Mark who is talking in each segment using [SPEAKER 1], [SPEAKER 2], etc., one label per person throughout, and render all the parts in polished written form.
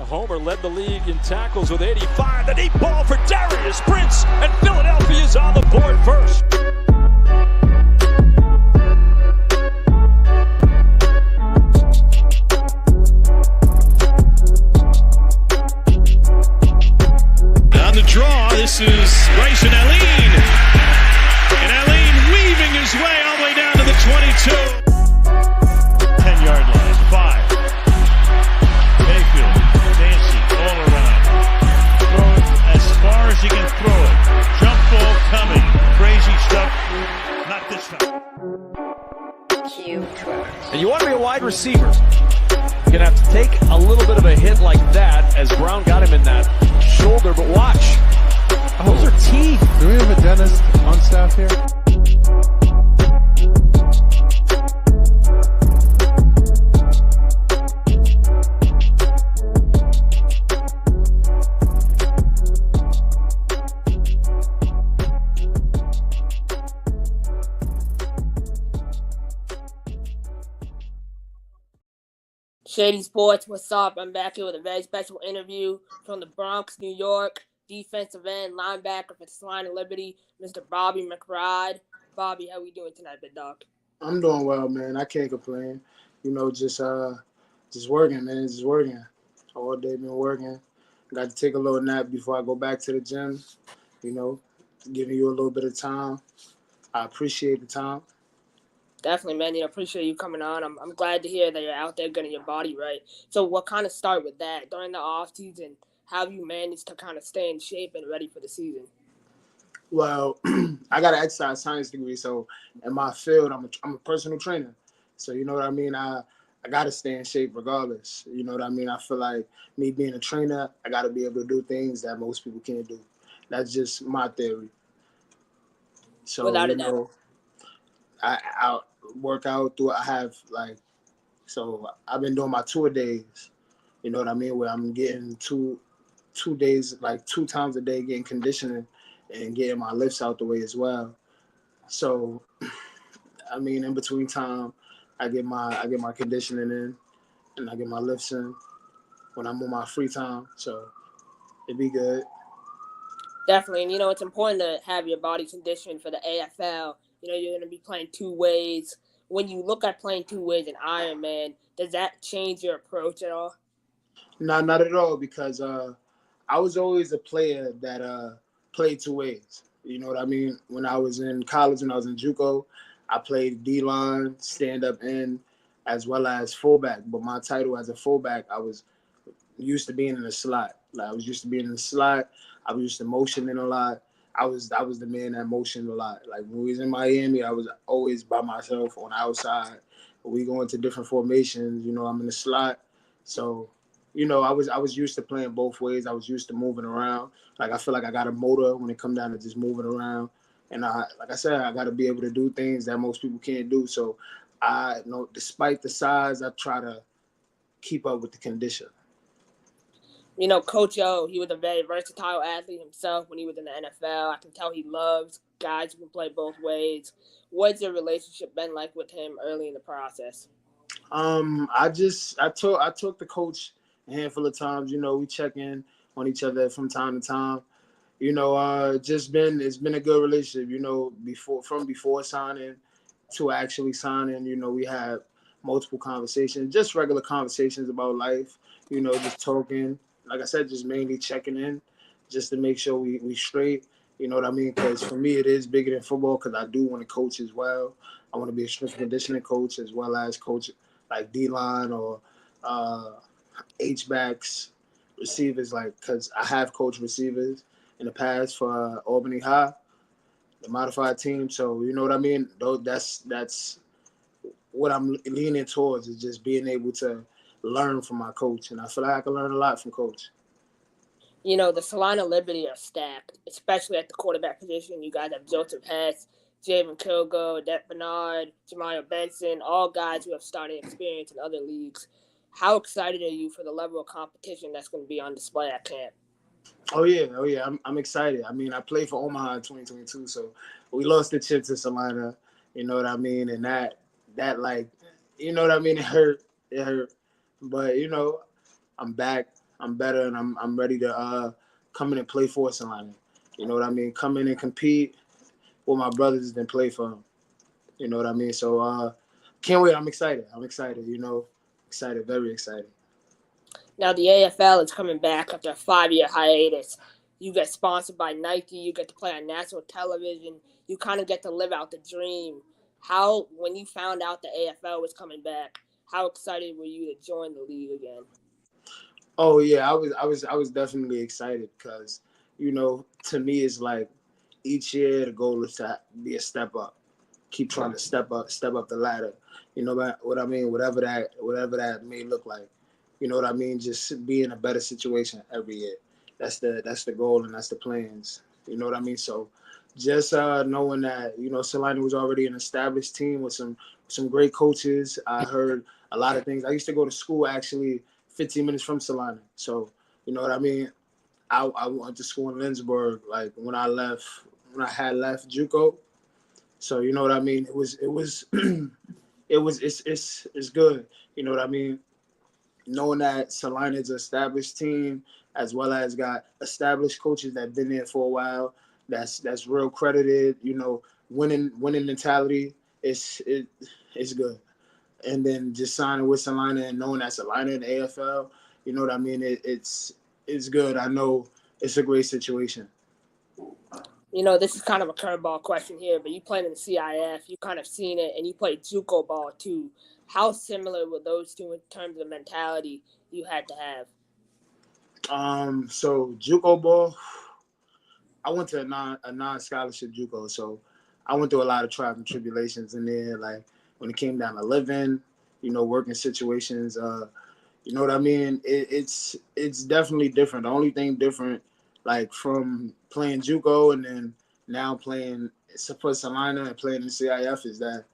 [SPEAKER 1] Homer led the league in tackles with 85. The deep ball for Darius Prince, and Philadelphia's on the board first.
[SPEAKER 2] On the draw, this is Bryson Alene. And Alene weaving his way all the way down to the 22.
[SPEAKER 3] 10-yard line, 5. Mayfield, dancing all around. Throw it as far as he can throw it. Jump ball coming. Crazy stuff. Not this time.
[SPEAKER 1] And you want to be a wide receiver, you're going to have to take a little bit of a hit like that as Brown got him in that shoulder, but watch. Those are teeth.
[SPEAKER 4] Do we have a dentist on staff here?
[SPEAKER 5] Shady Sports, what's up? I'm back here with a very special interview from the Bronx, New York. Defensive end, linebacker for Salina Liberty, Mr. Bobby Mcbride. Bobby, how we doing tonight, big dog?
[SPEAKER 6] I'm doing well, man. I can't complain. You know, just working, man. Just working. All day been working. Got to take a little nap before I go back to the gym. You know, giving you a little bit of time. I appreciate the time.
[SPEAKER 5] Definitely, man. Appreciate you coming on. I'm glad to hear that you're out there getting your body right. So we'll kind of start with that. During the off season, how have you managed to kind of stay in shape and ready for the season?
[SPEAKER 6] Well, I got an exercise science degree, so in my field, I'm a personal trainer. So you know what I mean. I got to stay in shape regardless. You know what I mean. I feel like me being a trainer, I got to be able to do things that most people can't do. That's just my theory. So
[SPEAKER 5] Without a doubt.
[SPEAKER 6] I work out through. So I've been doing my tour days. You know what I mean, where I'm getting two days, like 2 times a day, getting conditioning and getting my lifts out the way as well. So, I mean, in between time, I get my conditioning in, and I get my lifts in when I'm on my free time. So it'd be good.
[SPEAKER 5] Definitely, and it's important to have your body conditioned for the AFL. You're going to be playing 2 ways. When you look at playing 2 ways in Ironman, does that change your approach at all?
[SPEAKER 6] No, not at all, because I was always a player that played 2 ways. You know what I mean? When I was in college, when I was in JUCO, I played D-line, stand-up end, as well as fullback. But my title as a fullback, I was used to being in the slot. Like, I was used to being in the slot. I was used to motioning a lot. I was the man that motioned a lot. Like, when we was in Miami, I was always by myself on the outside. We go into different formations. I'm in the slot. So, I was used to playing both ways. I was used to moving around. Like, I feel like I got a motor when it comes down to just moving around. And like I said, I got to be able to do things that most people can't do. So, despite the size, I try to keep up with the condition.
[SPEAKER 5] Coach O, he was a very versatile athlete himself when he was in the NFL. I can tell he loves guys who can play both ways. What's your relationship been like with him early in the process?
[SPEAKER 6] I took the coach a handful of times. We check in on each other from time to time. It's been a good relationship. Before signing to actually signing, we had multiple conversations, just regular conversations about life. Just talking. Like I said, just mainly checking in, just to make sure we straight. You know what I mean? Because for me, it is bigger than football. Because I do want to coach as well. I want to be a strength and conditioning coach as well as coach like D-line or H-backs, receivers. Because I have coached receivers in the past for Albany High, the modified team. So you know what I mean? That's what I'm leaning towards, is just being able to learn from my coach, and I feel like I can learn a lot from coach.
[SPEAKER 5] The Salina Liberty are stacked, especially at the quarterback position. You guys have Joseph Hess, Javen Kilgo, Det Bernard, Jemiah Benson, all guys who have starting experience in other leagues. How excited are you for the level of competition that's going to be on display at camp?
[SPEAKER 6] Oh yeah. I'm excited. I mean, I played for Omaha in 2022, so we lost the chip to Salina. You know what I mean? And that like, you know what I mean? It hurt. But I'm back. I'm better, and I'm ready to come in and play for Salina. You know what I mean? Come in and compete with my brothers and play for them. You know what I mean? So can't wait. I'm excited. You know, excited, very excited.
[SPEAKER 5] Now the AFL is coming back after a 5-year hiatus. You get sponsored by Nike. You get to play on national television. You kind of get to live out the dream. How, when you found out the AFL was coming back, how excited were you to join the league again?
[SPEAKER 6] Oh yeah, I was definitely excited because, you know, to me it's like each year the goal is to be a step up. Keep trying to step up the ladder. You know what I mean? Whatever that may look like. You know what I mean? Just be in a better situation every year. That's the goal and that's the plans. You know what I mean? So just knowing that, you know, Salina was already an established team with some great coaches. I heard a lot of things. I used to go to school actually 15 minutes from Salina. So, you know what I mean? I went to school in Lynchburg, like when I had left JUCO. So you know what I mean? It's good. You know what I mean? Knowing that Salina is an established team as well as got established coaches that been there for a while, that's real credited, you know, winning mentality, it's good. And then just signing with Salina and knowing that Salina in the AFL, you know what I mean? It's good. I know it's a great situation.
[SPEAKER 5] You know, this is kind of a curveball question here, but you played in the CIF, you kind of seen it, and you played JUCO ball too. How similar were those two in terms of mentality you had to have?
[SPEAKER 6] So JUCO ball, I went to a non scholarship JUCO, so I went through a lot of trials and tribulations in there. Like when it came down to living, you know, working situations. You know what I mean? It's definitely different. The only thing different, like from playing JUCO and then now playing for Salina and playing in CIF, is that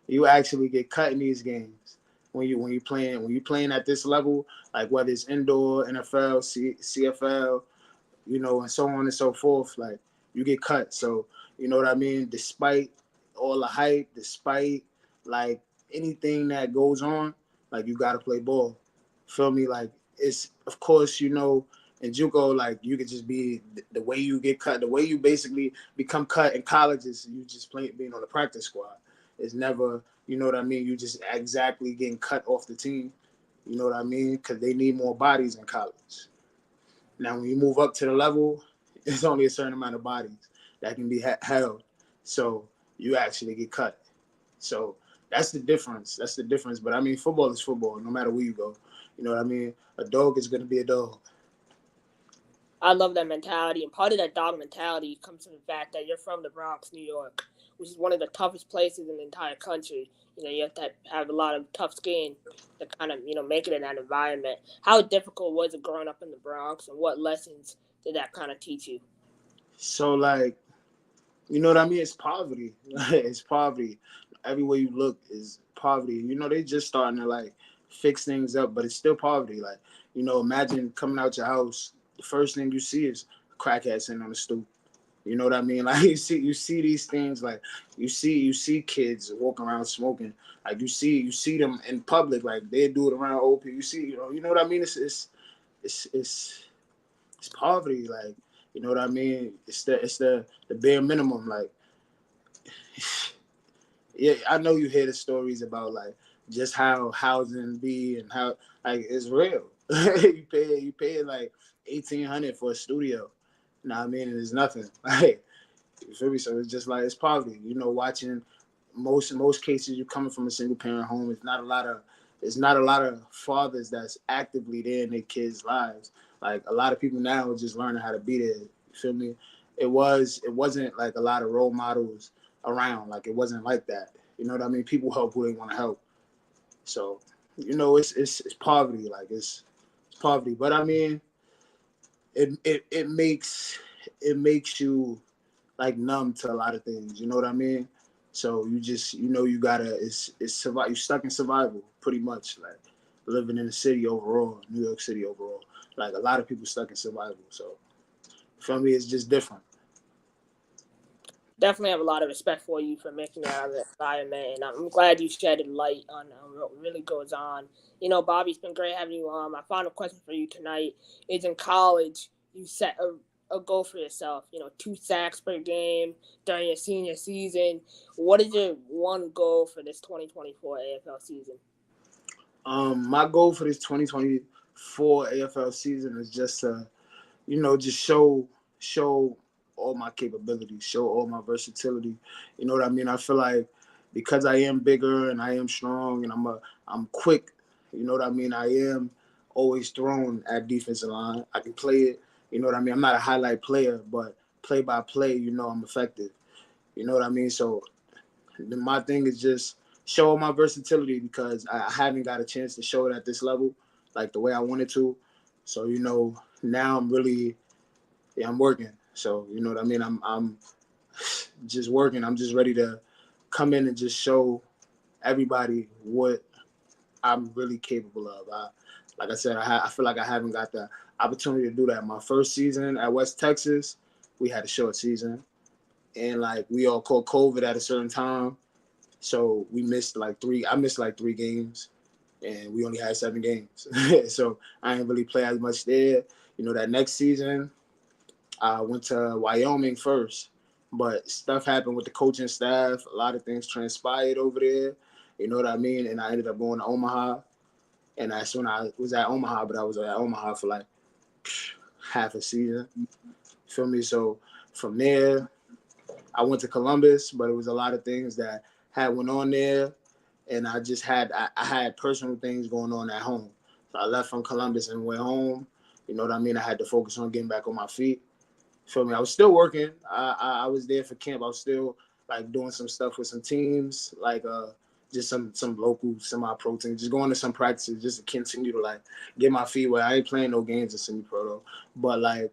[SPEAKER 6] you actually get cut in these games when you playing at this level, like whether it's indoor, NFL, CFL, you know, and so on and so forth. Like you get cut. So you know what I mean? Despite all the hype, despite like anything that goes on, like you gotta play ball. Feel me? Like it's of course, you know, in JUCO, like you could just be the way you get cut, the way you basically become cut in college is you just being on the practice squad. It's never, you know what I mean? You just exactly getting cut off the team. You know what I mean? Because they need more bodies in college. Now, when you move up to the level, there's only a certain amount of bodies that can be held. So you actually get cut. So that's the difference. But I mean, football is football, no matter where you go. You know what I mean? A dog is going to be a dog.
[SPEAKER 5] I love that mentality, and part of that dog mentality comes from the fact that you're from the Bronx, New York, which is one of the toughest places in the entire country. You know, you have to have a lot of tough skin to kind of, you know, make it in that environment. How difficult was it growing up in the Bronx, and what lessons did that kind of teach you?
[SPEAKER 6] So, like, you know what I mean? It's poverty. It's poverty. Everywhere you look is poverty. You know, they just starting to, like, fix things up, but it's still poverty. Like, you know, imagine coming out your house, the first thing you see is a crackhead sitting on the stoop. You know what I mean? Like you see these things, like you see kids walking around smoking. Like you see them in public, like they do it around old people. You know what I mean? It's poverty, like you know what I mean? It's the bare minimum, like yeah, I know you hear the stories about like just how housing be and how like it's real. you pay like 1,800 for a studio. Know what I mean? And it's nothing. Like you feel me? So it's just like it's poverty. You know, watching most cases you coming from a single parent home. It's not a lot of fathers that's actively there in their kids' lives. Like a lot of people now are just learning how to be there. You feel me? It wasn't like a lot of role models around. Like it wasn't like that. You know what I mean? People help who they want to help. So, you know, it's poverty. Like it's poverty. But I mean, it makes you like numb to a lot of things. You know what I mean? So you just you gotta it's survive. You're stuck in survival pretty much. Like living in the city overall, New York City overall. Like a lot of people stuck in survival. So for me, it's just different.
[SPEAKER 5] definitely have a lot of respect for you for making it out of the environment, and I'm glad you shedded light on what really goes on. You know, Bobby, it's been great having you on. My final question for you tonight is: in college, you set a goal for yourself. You know, 2 sacks per game during your senior season. What is your one goal for this 2024 AFL season?
[SPEAKER 6] My goal for this 2024 AFL season is just to, just show all my capabilities, show all my versatility. You know what I mean? I feel like because I am bigger and I am strong and I'm quick, you know what I mean? I am always thrown at defensive line. I can play it, you know what I mean? I'm not a highlight player, but play by play, I'm effective. You know what I mean? So my thing is just show all my versatility because I haven't got a chance to show it at this level, like the way I wanted to. So, now I'm really, I'm working. So, you know what I mean? I'm just working. I'm just ready to come in and just show everybody what I'm really capable of. Like I said, I feel like I haven't got the opportunity to do that. My first season at West Texas, we had a short season. And, we all caught COVID at a certain time. So I missed like 3 games. And we only had 7 games. So I didn't really play as much there. That next season, I went to Wyoming first. But stuff happened with the coaching staff. A lot of things transpired over there. You know what I mean? And I ended up going to Omaha. And that's when I was at Omaha. But I was at Omaha for like half a season. Feel me? So from there, I went to Columbus. But it was a lot of things that had went on there. And I just had personal things going on at home. So I left from Columbus and went home. You know what I mean? I had to focus on getting back on my feet. Feel me? I was still working. I was there for camp. I was still doing some stuff with some teams, just some local semi-pro teams, just going to some practices just to continue to get my feet wet. I ain't playing no games in semi-pro though. But it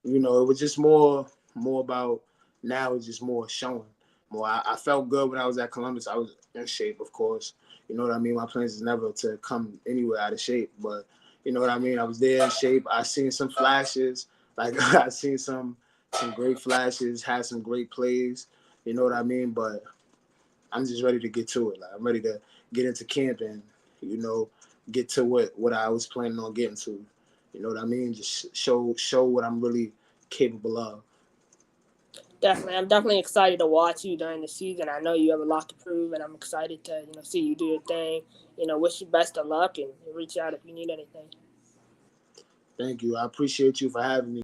[SPEAKER 6] was just more about now. It's just more showing. More. I felt good when I was at Columbus. I was in shape, of course. You know what I mean? My plans is never to come anywhere out of shape, but you know what I mean? I was there in shape. I seen some flashes. I seen some great flashes, had some great plays. You know what I mean? But I'm just ready to get to it. I'm ready to get into camp and, get to what I was planning on getting to. You know what I mean? Just show what I'm really capable of.
[SPEAKER 5] Definitely. I'm definitely excited to watch you during the season. I know you have a lot to prove, and I'm excited to, see you do your thing. Wish you best of luck and reach out if you need anything.
[SPEAKER 6] Thank you. I appreciate you for having me.